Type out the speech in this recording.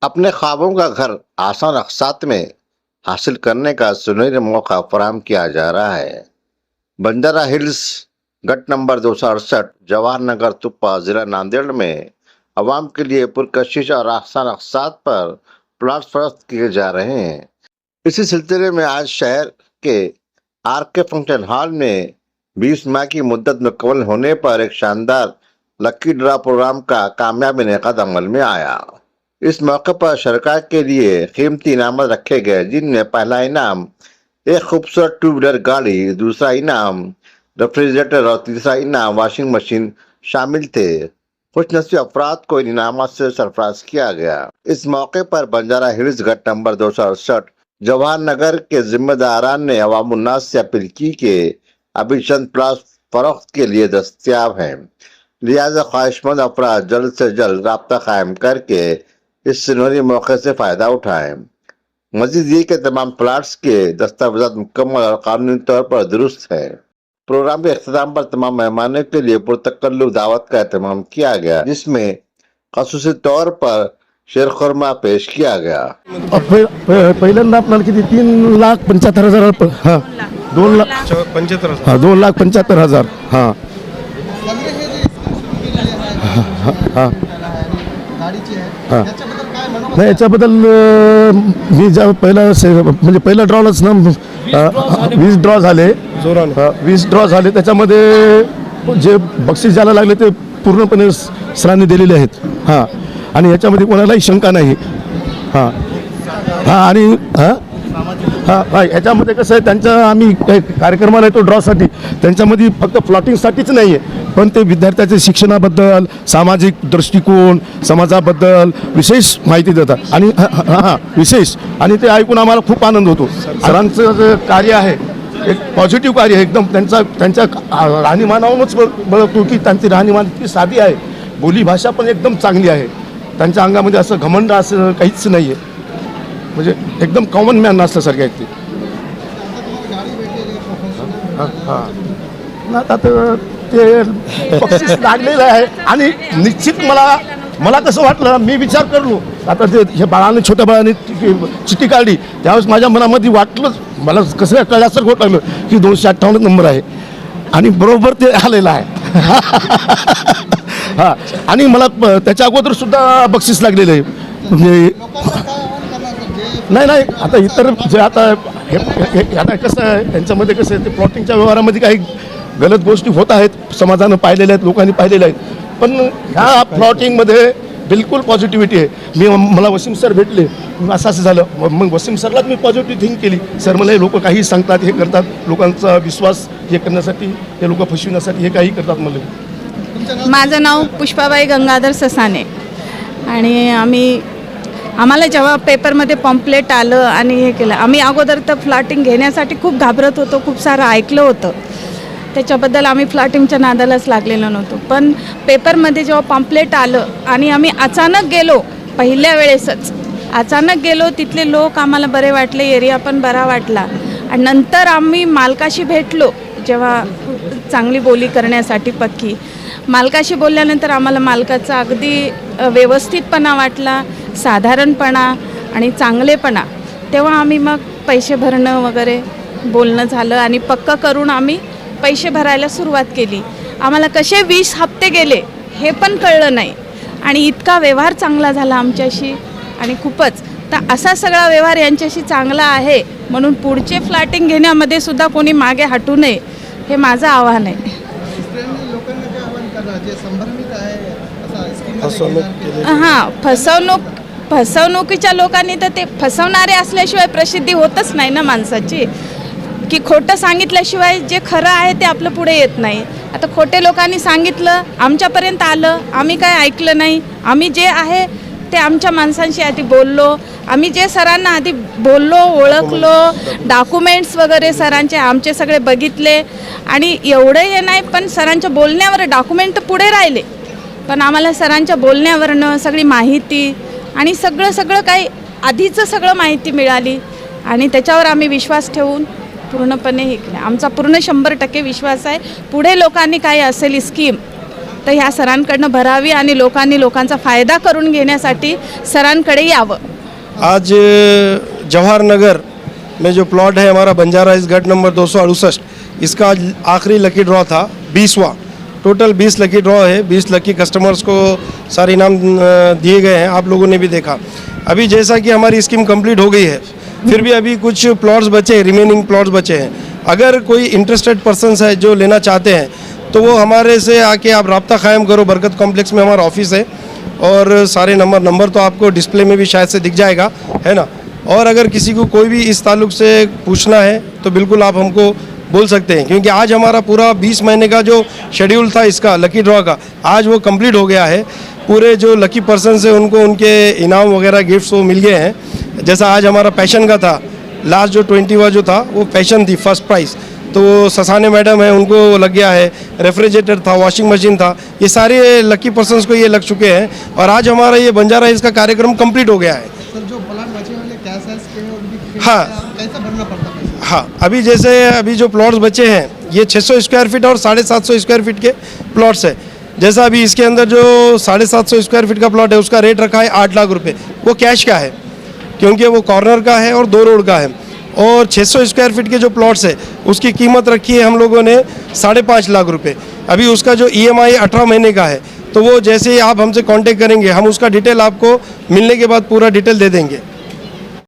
अपने ख्वाबों का घर आसान अक़सात में हासिल करने का सुनहरा मौका फराहम किया जा रहा है। बंजारा हिल्स गट नंबर 268 जवाहर नगर तुप्पा जिला नांदेड़ में अवाम के लिए पुरकशिश और आसान अक़सात पर प्लॉट फरोख्त किए जा रहे हैं। इसी सिलसिले में आज शहर के आर.के. फंक्शन हॉल में 20 माह की मुद्दत मुकम्मल होने पर एक शानदार लकी ड्रा प्रोग्राम का कामयाब इनेकाद अमल में आया। इस मौके पर सरकार के लिए कीमती इनाम रखे गए, जिनमें पहला इनाम एक खूबसूरत 2 व्हीलर गाड़ी, दूसरा इनाम रेफ्रिजरेटर और तीसरा इनाम वॉशिंग मशीन शामिल थे। खुशनसीब अफराद को इन इनामात से सरफराज किया गया। इस मौके पर बंजारा हिल्स गट नंबर 268 जवाहर नगर के जिम्मेदारान ने अवाम उन्नास से अपील की कि अभी चंद प्लॉट फरोख्त के लिए दस्तयाब हैं, लिहाजा ख्वाहिशमंद अफराद जल्द से जल्द राब्ता कायम करके इस सुनहरे मौके से फायदा उठाएं। मजीद ये कि तमाम प्लाट्स के दस्तावेजात मुकम्मल और कानूनी तौर पर दुरुस्त है। प्रोग्राम के अख्ताम पर तमाम मेहमानों के लिए पुरतकल्लुफ़ दावत का एहतमाम किया गया, जिसमें खसूसी तौर पर शेर खुरमा पेश किया गया। पहिल्यांदा आपल्याला किती 3,75,000 हां 2,75,000 हां 2,75,000 हां हां नाही याच्याबद्दल मी ज्या म्हणजे पहिला ड्रॉलाच ना 20 ड्रॉ झाले 20 ड्रॉ झाले त्याच्यामध्ये जे बक्षीस ज्याला लागले ते पूर्णपणे सरांनी दिलेले आहेत हां आणि याच्यामध्ये कोणालाही शंका नाही हां हां आणि हां हां हां याच्यामध्ये कसं आहे त्यांचा आम्ही काही कार्यक्रमाला येतो ड्रॉसाठी त्यांच्यामध्ये फक्त प्लॉटिंगसाठीच नाही आहे पण ते विद्यार्थ्याच्या शिक्षणाबद्दल सामाजिक दृष्टिकोन समाजाबद्दल विशेष माहिती देतात आणि हां विशेष आणि ते ऐकून आम्हाला खूप आनंद होतो। सरांचं जे कार्य आहे एक पॉझिटिव्ह कार्य आहे एकदम त्यांच्या राहणीमानावरूनच बघतो की त्यांची राहणीमान इतकी साधी आहे, बोलीभाषा पण एकदम चांगली आहे, त्यांच्या अंगामध्ये असं घमंड असं काहीच नाही आहे, म्हणजे एकदम कॉमन मॅन असल्यासारखे आहेत ते। हां आता ते बक्षीस लागलेलं आहे आणि निश्चित मला कसं वाटलं मी विचार करलो आता ते हे बाळाने छोट्या बाळाने चिठ्ठी काढली त्यावेळेस माझ्या मनामध्ये वाटलंच मला कसं कळल्यासारखं होत लागलं की 258 नंबर आहे आणि बरोबर ते आलेलं आहे हां आणि मला त्याच्या अगोदर सुद्धा बक्षीस लागलेलं आहे म्हणजे नाही आता इतर जे आता कसं आहे त्यांच्यामध्ये कसं आहे ते प्लॉटिंगच्या व्यवहारामध्ये काही गलत गोष्टी होत आहेत, समाजानं पाहिलेल्या आहेत, लोकांनी पाहिलेल्या आहेत, पण ह्या प्लॉटिंगमध्ये बिलकुल पॉझिटिव्हिटी आहे। मला वसीम सर भेटले असं झालं मग वसीम सरलाच मी पॉझिटिव्ह थिंक केली सर मला हे लोक काही सांगतात हे करतात लोकांचा विश्वास हे करण्यासाठी हे लोक फसविण्यासाठी हे काही करतात। मला माझं नाव पुष्पाबाई गंगाधर ससाने आणि आम्हाला जेव्हा पेपरमध्ये पॉम्पलेट आलं आणि हे केलं आम्ही अगोदर तर फ्लॅटिंग घेण्यासाठी खूप घाबरत होतो, खूप सारं ऐकलं होतं त्याच्याबद्दल आम्ही फ्लॅटिंगच्या नादालाच लागलेलो नव्हतो, पण पेपरमध्ये जेव्हा पॉम्पलेट आलं आणि आम्ही अचानक गेलो पहिल्या वेळेसच अचानक गेलो तिथले लोक आम्हाला बरे वाटले, एरिया पण बरा वाटला आणि नंतर आम्ही मालकाशी भेटलो जेव्हा चांगली बोली करण्यासाठी पक्की मालकाशी बोलल्यानंतर आम्हाला मालकाचा अगदी व्यवस्थितपणा वाटला, साधारणपणा आणि चांगलेपणा, तेव्हा आम्ही मग पैसे भरणं वगैरे बोलणं झालं आणि पक्का करून आम्ही पैसे भरायला सुरुवात केली। आम्हाला कसे 20 हप्ते गेले हे पण कळलं नाही आणि इतका व्यवहार चांगला झाला आमच्याशी आणि खूपच तर असा सगळा व्यवहार यांच्याशी चांगला आहे म्हणून पुढचे फ्लॅटिंग घेण्यामध्ये सुद्धा कोणी मागे हटू नये हे माझं आव्हान आहे। हां फसवणुकीच्या लोकांनी तर ते फसवणारे असल्याशिवाय प्रसिद्धी होतच नाही ना माणसाची, की खोटं सांगितल्याशिवाय जे खरं आहे ते आपलं पुढे येत नाही। आता खोटे लोकांनी सांगितलं आमच्यापर्यंत आलं आम्ही काय ऐकलं नाही, आम्ही जे आहे ते आमच्या माणसांशी आधी बोललो, आम्ही जे सरांना आधी बोललो ओळखलो, डॉक्युमेंट्स वगैरे सरांचे आमचे सगळे बघितले आणि एवढं हे नाही पण सरांच्या बोलण्यावर डॉक्युमेंट पुढे राहिले पण आम्हाला सरांच्या बोलण्यावरनं सगळी माहिती आणि सगळं काही आधीचं सगळं माहिती मिळाली आणि त्याच्यावर आम्ही विश्वास ठेवून पूर्णपणे हे केलं. आमचा पूर्ण 100% विश्वास आहे. पुढे लोकांनी काही असेल स्कीम तर ह्या सरांकडनं भरावी आणि लोकांनी लोकांचा फायदा करून घेण्यासाठी सरांकडे यावं. आज जवाहर नगर में जो प्लॉट है हमारा बंजारा हिल्स गट नंबर 268, इसका आज आखिरी लकी ड्रॉ था 20वां. टोटल 20 लकी ड्रॉ है. 20 लकी कस्टमर्स को सारे इनाम दिए गए हैं, आप लोगों ने भी देखा. अभी जैसा कि हमारी स्कीम कंप्लीट हो गई है, फिर भी अभी कुछ प्लॉट्स बचे हैं, रिमेनिंग प्लॉट्स बचे हैं. अगर कोई इंटरेस्टेड पर्सनस है जो लेना चाहते हैं तो वो हमारे से आके आप रब्ता कायम करो. बरकत कॉम्प्लेक्स में हमारा ऑफिस है और सारे नंबर तो आपको डिस्प्ले में भी शायद से दिख जाएगा, है ना. और अगर किसी को कोई भी इस ताल्लुक से पूछना है तो बिल्कुल आप हमको बोल सकते हैं, क्योंकि आज हमारा पूरा 20 महीने का जो शेड्यूल था इसका लकी ड्रॉ का, आज वो कंप्लीट हो गया है. पूरे जो लकी पर्सन है उनको उनके इनाम वगैरह गिफ्ट्स वो मिल गए हैं. जैसा आज हमारा पैशन का था, लास्ट जो 20वां जो था वो पैशन थी फर्स्ट प्राइज़, तो ससाने मैडम है उनको लग गया है. रेफ्रिजरेटर था, वॉशिंग मशीन था, ये सारे लकी पर्सन्स को ये लग चुके हैं. और आज हमारा ये बंजारा हिल्स का कार्यक्रम कंप्लीट हो गया है. सर जो प्लाट बचे वाले क्या साइज के हैं उनकी हाँ. कैसा भरना पड़ता है? हाँ, अभी जो प्लॉट्स बचे हैं ये 600 स्क्वायर फीट और 750 स्क्वायर फीट के प्लॉट्स है. जैसा अभी इसके अंदर जो 750 स्क्वायर फीट का प्लॉट है उसका रेट रखा है 8 लाख रुपए. वो कैश का है क्योंकि वो कॉर्नर का है और 2 रोड का है. और 600 स्क्वायर फीट के जो प्लॉट्स है उसकी कीमत रखी है हम लोगों ने 5.5 लाख रुपए. अभी उसका जो EMI 18 महीने का है, तो वो जैसे ही आप हमसे कांटेक्ट करेंगे हम उसका डिटेल आपको मिलने के बाद पूरा डिटेल दे देंगे.